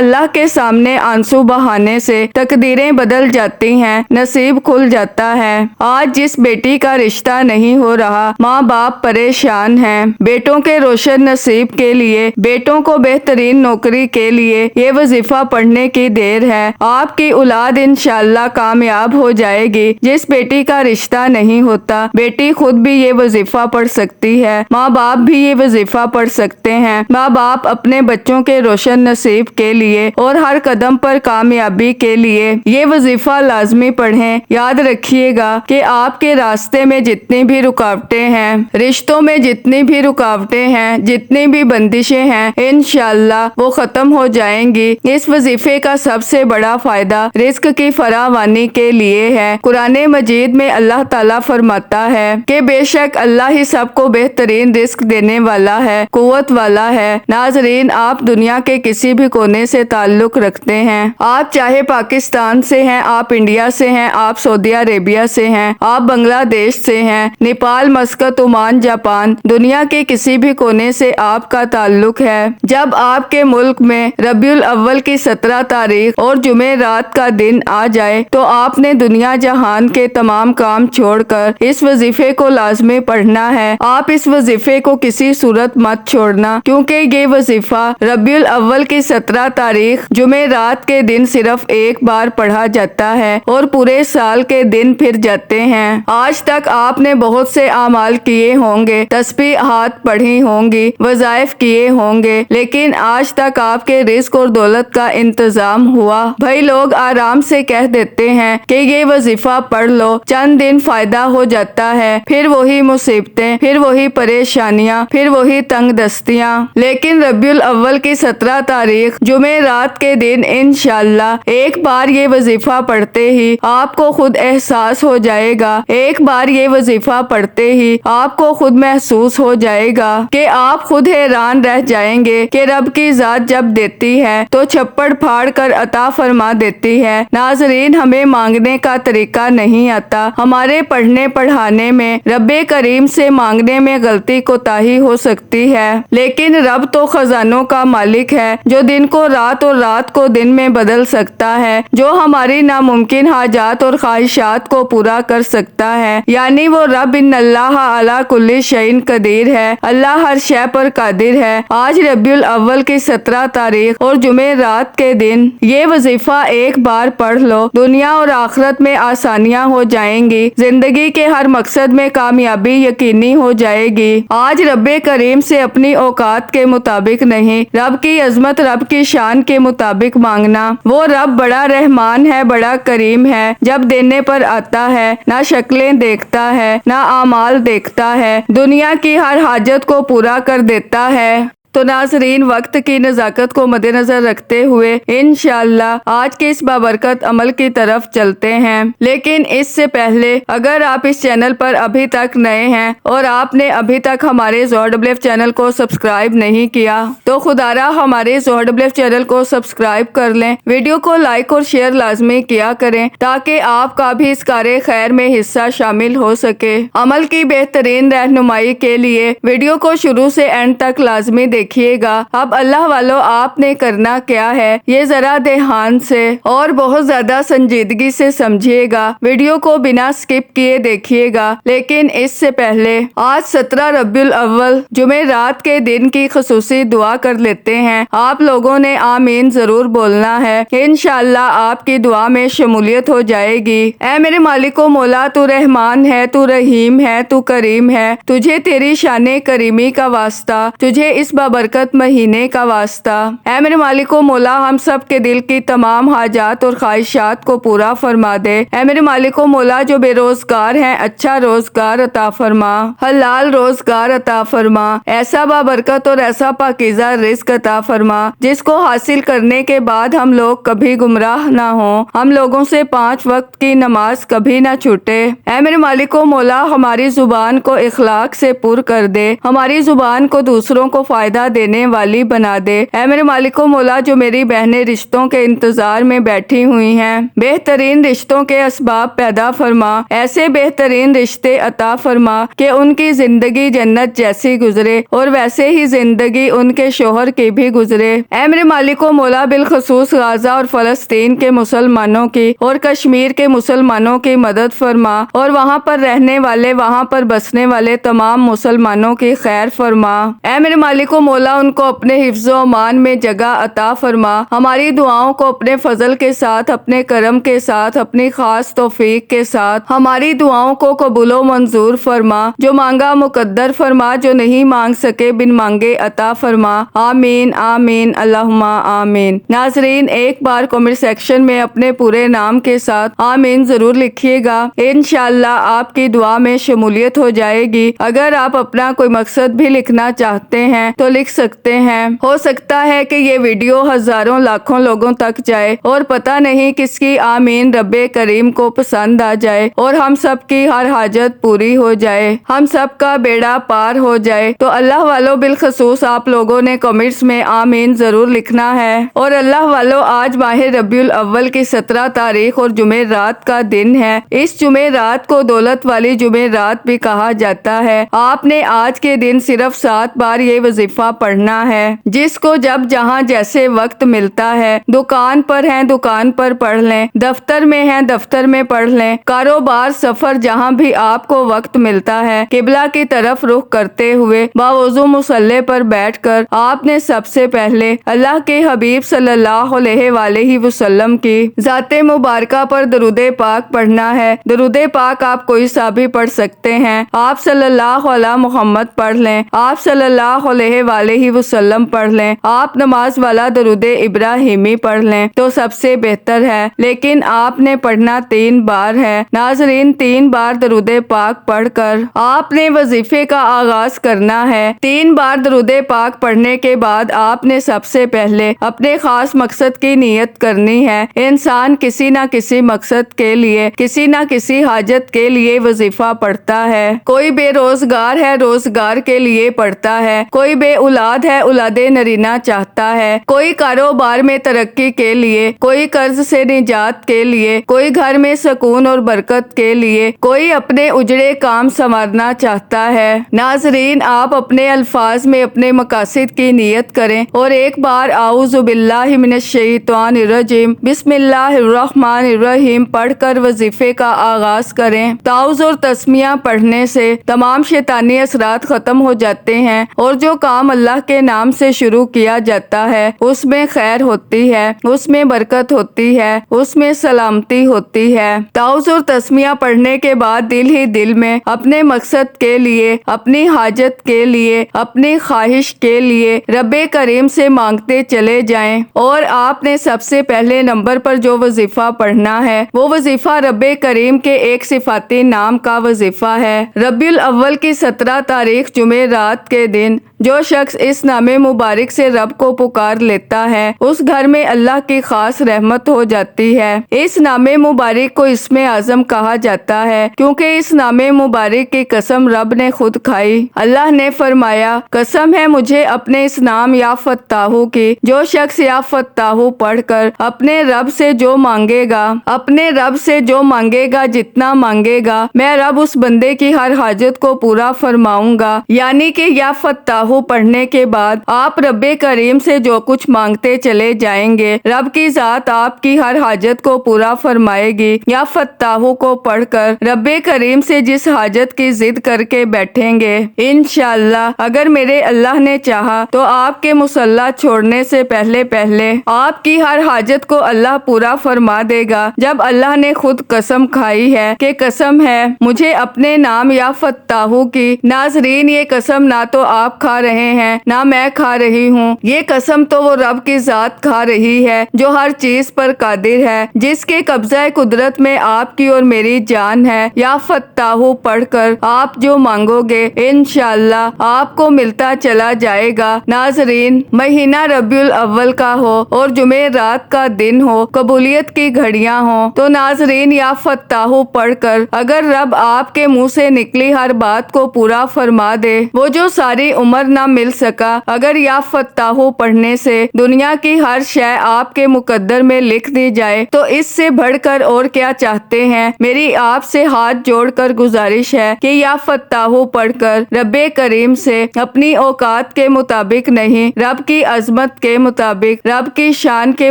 اللہ کے سامنے آنسو بہانے سے تقدیریں بدل جاتی ہیں، نصیب کھل جاتا ہے۔ آج جس بیٹی کا رشتہ نہیں ہو رہا، ماں باپ پریشان ہیں۔ بیٹوں کے روشن نصیب کے لیے، بیٹوں کو بہترین نوکری کے لیے یہ وظیفہ پڑھنے کی دیر ہے۔ آپ کی اولاد انشاءاللہ کامیاب ہو جائے گی۔ جس بیٹی کا رشتہ نہیں ہوتا، بیٹی خود بھی یہ وظیفہ پڑھ سکتی ہے، ماں باپ بھی یہ وظیفہ پڑھ سکتے ہیں۔ ماں باپ اپنے بچوں کے روشن نصیب کے لیے اور ہر قدم پر کامیابی کے لیے یہ وظیفہ لازمی پڑھیں۔ یاد رکھیے گا کہ آپ کے راستے میں جتنی بھی رکاوٹیں ہیں، رشتوں میں جتنی بھی رکاوٹیں ہیں، جتنی بھی بندشیں ہیں، انشاءاللہ وہ ختم ہو جائیں گی۔ اس وظیفے کا سب سے بڑا فائدہ رزق کی فراوانی کے لیے ہے۔ قرآن مجید میں اللہ تعالیٰ فرماتا ہے کہ بے شک اللہ ہی سب کو بہترین رزق دینے والا ہے، قوت والا ہے۔ ناظرین، آپ دنیا کے کسی بھی کونے سے تعلق رکھتے ہیں، آپ چاہے پاکستان سے ہیں، آپ انڈیا سے ہیں، آپ سعودی عربیہ سے ہیں، آپ بنگلہ دیش سے ہیں، نیپال، مسقط، عمان، جاپان، دنیا کے کسی بھی کونے سے آپ کا تعلق ہے۔ جب آپ کے ملک میں ربیع الاول کی 17 تاریخ اور جمعرات کا دن آ جائے تو آپ نے دنیا جہان کے تمام کام چھوڑ کر اس وظیفے کو لازمی پڑھنا ہے۔ آپ اس وظیفے کو کسی صورت مت چھوڑنا، کیونکہ یہ وظیفہ ربیع الاول کی 17 تاریخ جمعرات کے دن صرف ایک بار پڑھا جاتا ہے اور پورے سال کے دن پھر جاتے ہیں۔ آج تک آپ نے بہت سے اعمال کیے ہوں گے، تسبیحات پڑھی ہوں گی، وظائف کیے ہوں گے، لیکن آج تک آپ کے رزق اور دولت کا انتظام ہوا؟ بھائی لوگ آرام سے کہہ دیتے ہیں کہ یہ وظیفہ پڑھ لو، چند دن فائدہ ہو جاتا ہے، پھر وہی مصیبتیں، پھر وہی پریشانیاں، پھر وہی تنگ دستیاں۔ لیکن ربیع الاول کی 17 تاریخ جمعرات کے دن انشاءاللہ ایک بار یہ وظیفہ پڑھتے ہی آپ کو خود احساس ہو جائے گا، ایک بار یہ وظیفہ پڑھتے ہی آپ کو خود محسوس ہو جائے گا کہ آپ خود حیران رہ جائیں گے کہ رب کی ذات جب دیتی ہے تو چھپڑ پھاڑ کر عطا فرما دیتی ہے۔ ناظرین، ہمیں مانگنے کا طریقہ نہیں آتا، ہمارے پڑھنے پڑھانے میں رب کریم سے مانگنے میں غلطی کوتاہی ہو سکتی ہے، لیکن رب تو خزانوں کا مالک ہے، جو دن کو رات اور رات کو دن میں بدل سکتا ہے، جو ہماری ناممکن حاجات اور خواہشات کو پورا کر سکتا ہے، یعنی وہ رب ان اللہ علی کل شیء قدیر ہے، اللہ ہر شے پر قادر ہے۔ آج ربیع الاول کی 17 تاریخ اور جمعرات کے دن یہ وظیفہ ایک بار پڑھ لو، دنیا اور آخرت میں آسانیاں ہو جائیں گی، زندگی کے ہر مقصد میں کامیابی یقینی ہو جائے گی۔ آج رب کریم سے اپنی اوقات کے مطابق نہیں، رب کی عظمت، رب کی شان کے مطابق مانگنا۔ وہ رب بڑا رحمان ہے، بڑا کریم ہے، جب دینے پر آتا ہے نہ شکلیں دیکھتا ہے نہ اعمال دیکھتا ہے، دنیا کی ہر حاجت کو پورا کر دیتا ہے۔ تو ناظرین، وقت کی نزاکت کو مد نظر رکھتے ہوئے انشاءاللہ آج کے اس بابرکت عمل کی طرف چلتے ہیں، لیکن اس سے پہلے اگر آپ اس چینل پر ابھی تک نئے ہیں اور آپ نے ابھی تک ہمارے ZoHerWorld چینل کو سبسکرائب نہیں کیا تو خدا را ہمارے ZoHerWorld چینل کو سبسکرائب کر لیں، ویڈیو کو لائک اور شیئر لازمی کیا کریں تاکہ آپ کا بھی اس کار خیر میں حصہ شامل ہو سکے۔ عمل کی بہترین رہنمائی کے لیے ویڈیو کو شروع سے اینڈ تک لازمی دیکھیے گا۔ اب اللہ والو، آپ نے کرنا کیا ہے، یہ ذرا دھیان سے اور بہت زیادہ سنجیدگی سے سمجھیے گا، ویڈیو کو بنا سکپ کیے دیکھیے گا۔ لیکن اس سے پہلے آج 17 ربیع الاول جمعرات کے دن کی خصوصی دعا کر لیتے ہیں۔ آپ لوگوں نے آمین ضرور بولنا ہے، انشاءاللہ آپ کی دعا میں شمولیت ہو جائے گی۔ اے میرے مالک و مولا، تو رحمان ہے، تو رحیم ہے، تو کریم ہے، تجھے تیری شان کریمی کا واسطہ، تجھے اس برکت مہینے کا واسطہ۔ اے میرے مالک و مولا، ہم سب کے دل کی تمام حاجات اور خواہشات کو پورا فرما دے۔ اے میرے مالک و مولا، جو بے روزگار ہیں اچھا روزگار عطا فرما، حلال روزگار عطا فرما، ایسا بابرکت اور ایسا پاکیزہ رزق عطا فرما جس کو حاصل کرنے کے بعد ہم لوگ کبھی گمراہ نہ ہوں، ہم لوگوں سے 5 وقت کی نماز کبھی نہ چھوٹے۔ اے میرے مالک و مولا، ہماری زبان کو اخلاق سے پر کر دے، ہماری زبان کو دوسروں کو فائدہ فائدہ دینے والی بنا دے۔ اے میرے مالک و مولا، جو میری بہنیں رشتوں کے انتظار میں بیٹھی ہوئی ہیں، بہترین رشتوں کے اسباب پیدا فرما، ایسے بہترین رشتے عطا فرما کہ ان کی زندگی جنت جیسی گزرے اور ویسے ہی زندگی ان کے شوہر کی بھی گزرے۔ اے میرے مالک و مولا، بالخصوص غزہ اور فلسطین کے مسلمانوں کی اور کشمیر کے مسلمانوں کی مدد فرما، اور وہاں پر رہنے والے، وہاں پر بسنے والے تمام مسلمانوں کی خیر فرما۔ اے میرے مالک و مولا، ان کو اپنے حفظ و امان میں جگہ عطا فرما، ہماری دعاؤں کو اپنے فضل کے ساتھ، اپنے کرم کے ساتھ، اپنی خاص توفیق کے ساتھ ہماری دعاؤں کو قبول و منظور فرما، جو مانگا مقدر فرما، جو نہیں مانگ سکے بن مانگے عطا فرما۔ آمین آمین اللہم آمین۔ ناظرین، ایک بار کمنٹ سیکشن میں اپنے پورے نام کے ساتھ آمین ضرور لکھیے گا، انشاءاللہ آپ کی دعا میں شمولیت ہو جائے گی۔ اگر آپ اپنا کوئی مقصد بھی لکھنا چاہتے ہیں تو لکھ سکتے ہیں، ہو سکتا ہے کہ یہ ویڈیو ہزاروں لاکھوں لوگوں تک جائے اور پتہ نہیں کس کی آمین رب کریم کو پسند آ جائے اور ہم سب کی ہر حاجت پوری ہو جائے، ہم سب کا بیڑا پار ہو جائے۔ تو اللہ والوں، بالخصوص آپ لوگوں نے کمنٹس میں آمین ضرور لکھنا ہے۔ اور اللہ والوں، آج ماہ ربیع الاول کی 17 تاریخ اور جمعرات کا دن ہے۔ اس جمعرات کو دولت والی جمعرات بھی کہا جاتا ہے۔ آپ نے آج کے دن صرف 7 بار یہ وظیفہ پڑھنا ہے، جس کو جب جہاں جیسے وقت ملتا ہے، دکان پر ہیں دکان پر پڑھ لیں، دفتر میں ہیں دفتر میں پڑھ لیں، کاروبار، سفر، جہاں بھی آپ کو وقت ملتا ہے، قبلہ کی طرف رخ کرتے ہوئے باوضو مصلی پر بیٹھ کر آپ نے سب سے پہلے اللہ کے حبیب صلی اللہ علیہ وآلہ وسلم کی ذات مبارکہ پر درود پاک پڑھنا ہے۔ درود پاک آپ کوئی سا بھی پڑھ سکتے ہیں، آپ صلی اللہ علیہ محمد پڑھ لیں، آپ صلی اللہ علیہ وآلہ وسلم پڑھ لیں، آپ نماز والا درود ابراہیمی پڑھ لیں تو سب سے بہتر ہے، لیکن آپ نے پڑھنا 3 بار ہے۔ ناظرین، 3 بار درود پاک پڑھ کر آپ نے وظیفے کا آغاز کرنا ہے۔ 3 بار درود پاک پڑھنے کے بعد آپ نے سب سے پہلے اپنے خاص مقصد کی نیت کرنی ہے۔ انسان کسی نہ کسی مقصد کے لیے، کسی نہ کسی حاجت کے لیے وظیفہ پڑھتا ہے۔ کوئی بے روزگار ہے، روزگار کے لیے پڑھتا ہے، کوئی بے اولاد ہے، اولاد نرینہ چاہتا ہے، کوئی کاروبار میں ترقی کے لیے، کوئی قرض سے نجات کے لیے، کوئی گھر میں سکون اور برکت کے لیے، کوئی اپنے اجڑے کام سنوارنا چاہتا ہے۔ ناظرین، آپ اپنے الفاظ میں اپنے مقاصد کی نیت کریں اور ایک بار اعوذ باللہ من الشیطان الرجیم بسم اللہ الرحمن الرحیم پڑھ کر وظیفے کا آغاز کریں۔ تعوذ اور تسمیہ پڑھنے سے تمام شیطانی اثرات ختم ہو جاتے ہیں اور جو کام اللہ کے نام سے شروع کیا جاتا ہے اس میں خیر ہوتی ہے، اس میں برکت ہوتی ہے، اس میں سلامتی ہوتی ہے۔ تعوذ اور تسمیہ پڑھنے کے بعد دل ہی دل میں اپنے مقصد کے لیے، اپنی حاجت کے لیے، اپنی خواہش کے لیے رب کریم سے مانگتے چلے جائیں۔ اور آپ نے سب سے پہلے نمبر پر جو وظیفہ پڑھنا ہے وہ وظیفہ رب کریم کے ایک صفاتی نام کا وظیفہ ہے۔ ربیع الاول کی 17 تاریخ جمعرات کے دن جو شخص اس نام مبارک سے رب کو پکار لیتا ہے اس گھر میں اللہ کی خاص رحمت ہو جاتی ہے۔ اس نام مبارک کو اسم اعظم کہا جاتا ہے کیونکہ اس نام مبارک کی قسم رب نے خود کھائی۔ اللہ نے فرمایا، قسم ہے مجھے اپنے اس نام یا فتاحو کی، جو شخص یا فتاحو پڑھ کر اپنے رب سے جو مانگے گا، اپنے رب سے جو مانگے گا، جتنا مانگے گا، میں رب اس بندے کی ہر حاجت کو پورا فرماؤں گا۔ یعنی کہ یا فتاحو پڑھنے کے بعد آپ رب کریم سے جو کچھ مانگتے چلے جائیں گے، رب کی ذات آپ کی ہر حاجت کو پورا فرمائے گی۔ یا فتاحو کو پڑھ کر رب کریم سے جس حاجت کی ضد کر کے بیٹھیں گے، انشاءاللہ اگر میرے اللہ نے چاہا تو آپ کے مصلی چھوڑنے سے پہلے آپ کی ہر حاجت کو اللہ پورا فرما دے گا۔ جب اللہ نے خود قسم کھائی ہے کہ قسم ہے مجھے اپنے نام یا فتاحو کی، ناظرین یہ قسم نہ تو آپ کھا رہے ہیں نہ میں کھا رہی ہوں، یہ قسم تو وہ رب کی ذات کھا رہی ہے جو ہر چیز پر قادر ہے، جس کے قبضہ قدرت میں آپ کی اور میری جان ہے۔ یا فتاحو پڑھ کر آپ جو مانگو گے انشاءاللہ آپ کو ملتا چلا جائے گا۔ ناظرین، مہینہ ربیع الاول کا ہو اور جمعرات کا دن ہو، قبولیت کی گھڑیاں ہوں، تو ناظرین یا فتاحو پڑھ کر اگر رب آپ کے منہ سے نکلی ہر بات کو پورا فرما دے، وہ جو ساری عمر نہ مل سکا۔ اگر یا فتاحو پڑھنے سے دنیا کی ہر شے آپ کے مقدر میں لکھ دی جائے تو اس سے بڑھ کر اور کیا چاہتے ہیں؟ میری آپ سے ہاتھ جوڑ کر گزارش ہے کہ یا فتاحو پڑھ کر رب کریم سے اپنی اوقات کے مطابق نہیں، رب کی عظمت کے مطابق، رب کی شان کے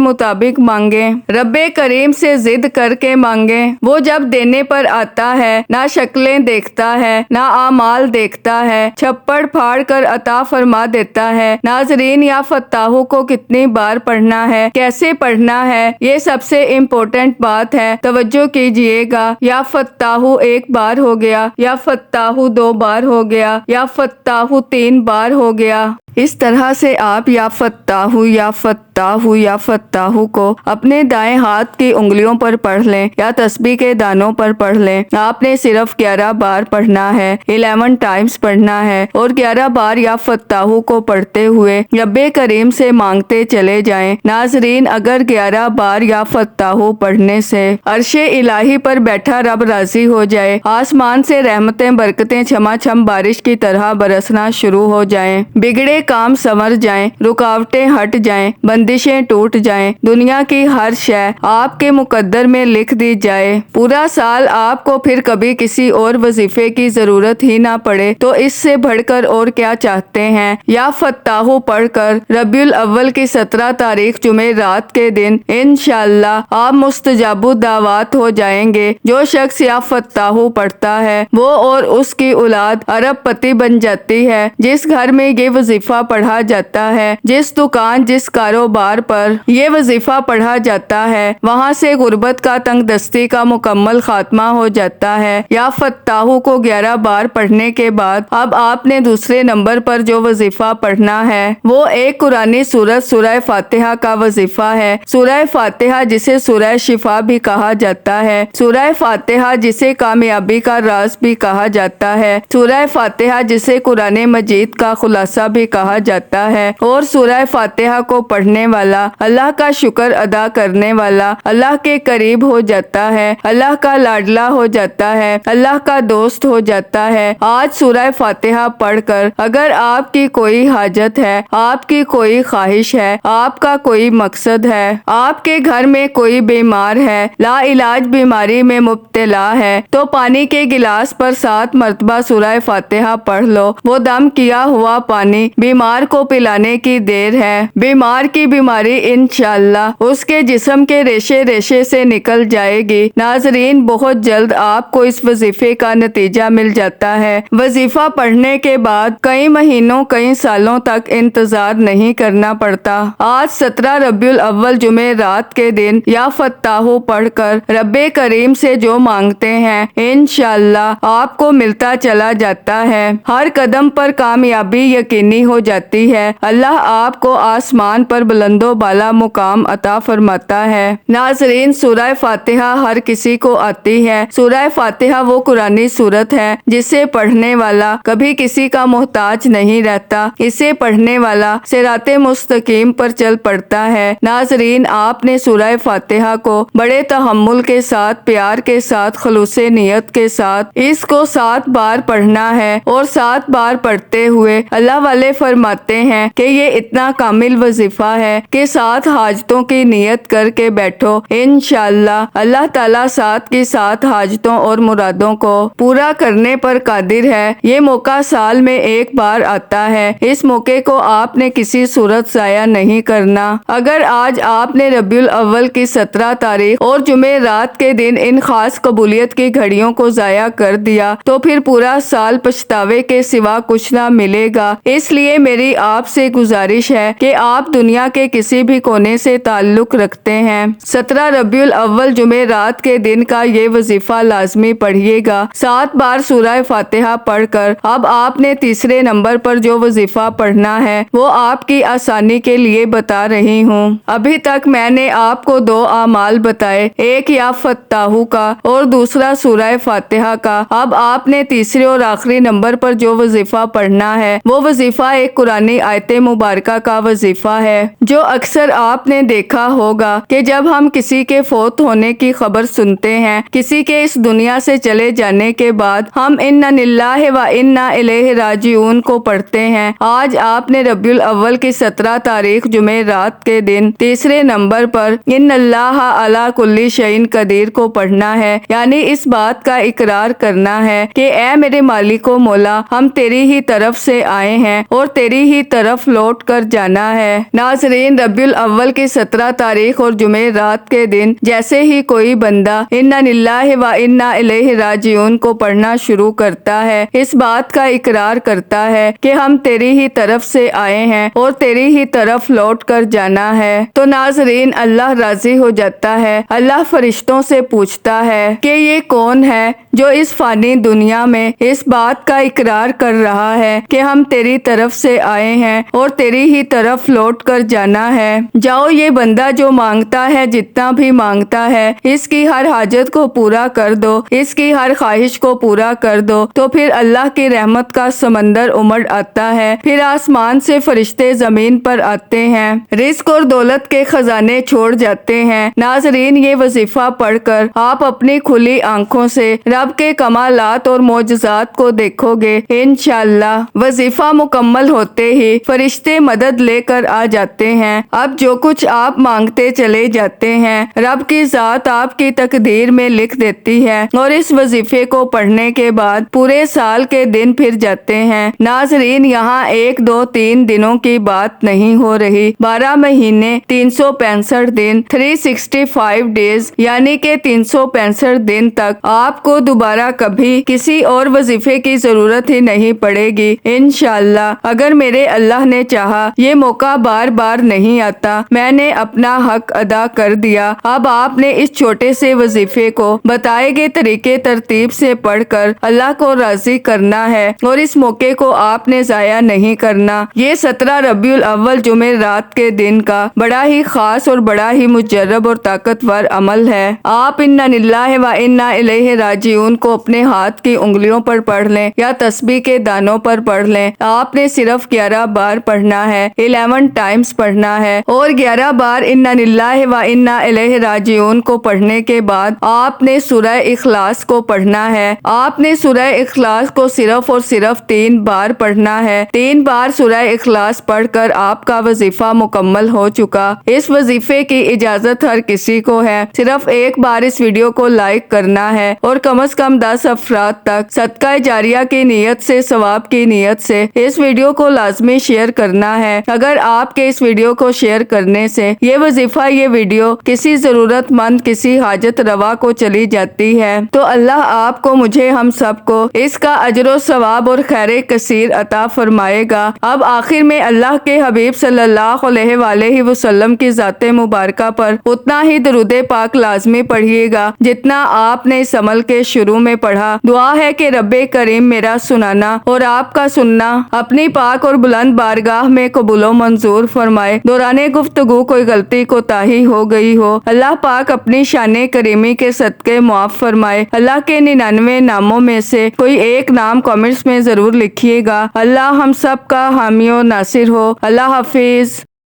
مطابق مانگیں۔ رب کریم سے ضد کر کے مانگیں۔ وہ جب دینے پر آتا ہے نہ شکلیں دیکھتا ہے نہ اعمال دیکھتا ہے، چھپڑ پھاڑ کر عطا فرما دیتا ہے۔ ناظرین، یا فتاحو کو کتنی بار پڑھنا ہے، کیسے پڑھنا ہے، یہ سب سے امپورٹنٹ بات ہے، توجہ کیجئے گا۔ یا فتاحو ایک بار ہو گیا، یا فتاحو 2 بار ہو گیا، یا فتاحو 3 بار ہو گیا۔ اس طرح سے آپ یا فتاحو یا فتاحو یا فتاحو کو اپنے دائیں ہاتھ کی انگلیوں پر پڑھ لیں یا تسبیح کے دانوں پر پڑھ لیں۔ آپ نے صرف 11 بار پڑھنا ہے، 11 ٹائمز پڑھنا ہے، اور 11 بار یا فتاحو کو پڑھتے ہوئے رب کریم سے مانگتے چلے جائیں۔ ناظرین، اگر 11 بار یا فتاحو پڑھنے سے عرش الہی پر بیٹھا رب راضی ہو جائے، آسمان سے رحمتیں برکتیں چھما چھم بارش کی طرح برسنا شروع ہو جائیں، بگڑے کام سنور جائیں، رکاوٹیں ہٹ جائیں، بندشیں ٹوٹ جائیں، دنیا کی ہر شے آپ کے مقدر میں لکھ دی جائے، پورا سال آپ کو پھر کبھی کسی اور وظیفے کی ضرورت ہی نہ پڑے، تو اس سے بڑھ کر اور کیا چاہتے ہیں؟ یا فتاحو پڑھ کر ربیع الاول کی 17 تاریخ جمعہ رات کے دن انشاءاللہ آپ مستجاب الدعوات ہو جائیں گے۔ جو شخص یا فتاحو پڑھتا ہے وہ اور اس کی اولاد ارب پتی بن جاتی ہے۔ جس گھر میں یہ وظیفہ پڑھا جاتا ہے، جس دکان جس کاروبار پر یہ وظیفہ پڑھا جاتا ہے، وہاں سے غربت کا تنگ دستی کا مکمل خاتمہ ہو جاتا ہے۔ یا فتاحو کو 11 بار پڑھنے کے بعد اب آپ نے دوسرے نمبر پر جو وظیفہ پڑھنا ہے وہ ایک قرآنی سورت سورہ فاتحہ کا وظیفہ ہے۔ سورہ فاتحہ جسے سورہ شفا بھی کہا جاتا ہے، سورہ فاتحہ جسے کامیابی کا راز بھی کہا جاتا ہے، سورہ فاتحہ جسے قرآن مجید کا خلاصہ بھی کہا جاتا ہے، اور سورہ فاتحہ کو پڑھنے والا اللہ کا شکر ادا کرنے والا اللہ کے قریب ہو جاتا ہے، اللہ کا لاڈلا ہو جاتا ہے، اللہ کا دوست ہو جاتا ہے۔ آج سورہ فاتحہ پڑھ کر اگر آپ کی کوئی حاجت ہے، آپ کی کوئی خواہش ہے، آپ کا کوئی مقصد ہے، آپ کے گھر میں کوئی بیمار ہے، لا علاج بیماری میں مبتلا ہے، تو پانی کے گلاس پر 7 مرتبہ سورہ فاتحہ پڑھ لو۔ وہ دم کیا ہوا پانی بیمار کو پلانے کی دیر ہے، بیمار کی بیماری انشاءاللہ اس کے جسم کے ریشے ریشے سے نکل جائے گی۔ ناظرین، بہت جلد آپ کو اس وظیفے کا نتیجہ مل جاتا ہے۔ وظیفہ پڑھنے کے بعد کئی مہینوں کئی سالوں تک انتظار نہیں کرنا پڑتا۔ آج 17 ربیع الاول جمعہ رات کے دن یا فتاحو پڑھ کر رب کریم سے جو مانگتے ہیں انشاءاللہ آپ کو ملتا چلا جاتا ہے۔ ہر قدم پر کامیابی یقینی ہو جاتی ہے۔ اللہ آپ کو آسمان پر بلند و بالا مقام عطا فرماتا ہے۔ ناظرین، سورہ فاتحہ ہر کسی کو آتی ہے۔ سورہ فاتحہ وہ قرآنی سورت ہے جسے پڑھنے والا کبھی کسی کا محتاج نہیں رہتا، اسے پڑھنے والا صراط مستقیم پر چل پڑتا ہے۔ ناظرین، آپ نے سورہ فاتحہ کو بڑے تحمل کے ساتھ، پیار کے ساتھ، خلوص نیت کے ساتھ اس کو 7 بار پڑھنا ہے، اور 7 بار پڑھتے ہوئے اللہ والے فرماتے ہیں کہ یہ اتنا کامل وظیفہ ہے کہ 7 حاجتوں کی نیت کر کے بیٹھو، انشاءاللہ اللہ تعالیٰ 7 کی 7 حاجتوں اور مرادوں کو پورا کرنے پر قادر ہے۔ یہ موقع سال میں ایک بار آتا ہے، اس موقع کو آپ نے کسی صورت ضائع نہیں کرنا۔ اگر آج آپ نے ربیع الاول کی 17 تاریخ اور جمعہ رات کے دن ان خاص قبولیت کی گھڑیوں کو ضائع کر دیا تو پھر پورا سال پچھتاوے کے سوا کچھ نہ ملے گا۔ اس لیے میری آپ سے گزارش ہے کہ آپ دنیا کے کسی بھی کونے سے تعلق رکھتے ہیں، 17 ربیع الاول جمعہ رات کے دن کا یہ وظیفہ لازمی پڑھیے گا۔ 7 بار سورہ فاتحہ پڑھ کر اب آپ نے تیسرے نمبر پر جو وظیفہ پڑھنا ہے وہ آپ کی آسانی کے لیے بتا رہی ہوں۔ ابھی تک میں نے آپ کو 2 اعمال بتائے، ایک یا فتاحو کا اور دوسرا سورہ فاتحہ کا۔ اب آپ نے تیسرے اور آخری نمبر پر جو وظیفہ پڑھنا ہے وہ وظیفہ ایک ایک قرآنی آیت مبارکہ کا وظیفہ ہے جو اکثر آپ نے دیکھا ہوگا کہ جب ہم کسی کے فوت ہونے کی خبر سنتے ہیں، کسی کے اس دنیا سے چلے جانے کے بعد ہم انا للہ و انا الیہ راجعون کو پڑھتے ہیں۔ آج آپ نے ربیع الاول کی 17 تاریخ جمعرات کے دن تیسرے نمبر پر ان اللہ علی کل شیء قدیر کو پڑھنا ہے، یعنی اس بات کا اقرار کرنا ہے کہ اے میرے مالک و مولا، ہم تیری ہی طرف سے آئے ہیں اور تیری ہی طرف لوٹ کر جانا ہے۔ ناظرین، ربیع الاول کی 17 تاریخ اور جمعرات کے دن جیسے ہی کوئی بندہ انا للہ و انا الیہ راجعون کو پڑھنا شروع کرتا ہے، اس بات کا اقرار کرتا ہے کہ ہم تیری ہی طرف سے آئے ہیں اور تیری ہی طرف لوٹ کر جانا ہے، تو ناظرین اللہ راضی ہو جاتا ہے۔ اللہ فرشتوں سے پوچھتا ہے کہ یہ کون ہے جو اس فانی دنیا میں اس بات کا اقرار کر رہا ہے کہ ہم تیری طرف سے آئے ہیں اور تیری ہی طرف لوٹ کر جانا ہے۔ جاؤ، یہ بندہ جو مانگتا ہے، جتنا بھی مانگتا ہے، اس کی ہر حاجت کو پورا کر دو، اس کی ہر خواہش کو پورا کر دو، تو پھر اللہ کی رحمت کا سمندر امڑ آتا ہے، پھر آسمان سے فرشتے زمین پر آتے ہیں، رزق اور دولت کے خزانے چھوڑ جاتے ہیں۔ ناظرین، یہ وظیفہ پڑھ کر آپ اپنی کھلی آنکھوں سے رب کے کمالات اور معجزات کو دیکھو گے انشاءاللہ۔ وظیفہ مکمل ہوتے ہی فرشتے مدد لے کر آ جاتے ہیں۔ اب جو کچھ آپ مانگتے چلے جاتے ہیں، رب کی ذات آپ کی تقدیر میں لکھ دیتی ہے، اور اس وظیفے کو پڑھنے کے بعد پورے سال کے دن پھر جاتے ہیں۔ ناظرین، یہاں 1 2 3 دنوں کی بات نہیں ہو رہی، 12 مہینے 365 دن 365 ڈیز، یعنی کہ 365 دن تک آپ کو دوبارہ کبھی کسی اور وظیفے کی ضرورت ہی نہیں پڑے گی انشاءاللہ، اگر میرے اللہ نے چاہا۔ یہ موقع بار بار نہیں آتا، میں نے اپنا حق ادا کر دیا۔ اب آپ نے اس چھوٹے سے وظیفے کو بتائے گئے طریقے ترتیب سے پڑھ کر اللہ کو راضی کرنا ہے، اور اس موقع کو آپ نے ضائع نہیں کرنا۔ یہ 17 ربیع الاول جمعرات کے دن کا بڑا ہی خاص اور بڑا ہی مجرب اور طاقتور عمل ہے۔ آپ انا للہ و انا الیہ راجعون کو اپنے ہاتھ کی انگلیوں پر پڑھ لیں یا تسبیح کے دانوں پر پڑھ لیں۔ آپ نے صرف 11 بار پڑھنا ہے، 11 ٹائمز پڑھنا ہے، اور 11 بار انا للہ و انا الیہ راجعون کو پڑھنے کے بعد آپ نے سورہ اخلاص کو پڑھنا ہے۔ آپ نے سورہ اخلاص کو صرف اور صرف 3 بار پڑھنا ہے۔ 3 بار سورہ اخلاص پڑھ کر آپ کا وظیفہ مکمل ہو چکا۔ اس وظیفے کی اجازت ہر کسی کو ہے، صرف ایک بار اس ویڈیو کو لائک کرنا ہے اور کم از کم 10 افراد تک صدقہ جاریہ کی نیت سے، ثواب کی نیت سے اس ویڈیو کو لازمی شیئر کرنا ہے۔ اگر آپ کے اس ویڈیو کو شیئر کرنے سے یہ وظیفہ، یہ ویڈیو کسی ضرورت مند، کسی حاجت روا کو چلی جاتی ہے، تو اللہ آپ کو، مجھے، ہم سب کو اس کا اجر و ثواب اور خیر کثیر عطا فرمائے گا۔ اب آخر میں اللہ کے حبیب صلی اللہ علیہ وآلہ وسلم کی ذات مبارکہ پر اتنا ہی درود پاک لازمی پڑھیے گا جتنا آپ نے اس عمل کے شروع میں پڑھا۔ دعا ہے کہ رب کریم میرا سنانا اور آپ کا سننا اپنی پاک اور بلند بارگاہ میں قبول و منظور فرمائے۔ دوران گفتگو کوئی غلطی کوتاہی ہو گئی ہو، اللہ پاک اپنی شان کریمی کے صدقے معاف فرمائے۔ اللہ کے 99 ناموں میں سے کوئی ایک نام کامنٹس میں ضرور لکھیے گا۔ اللہ ہم سب کا حامی و ناصر ہو۔ اللہ حافظ۔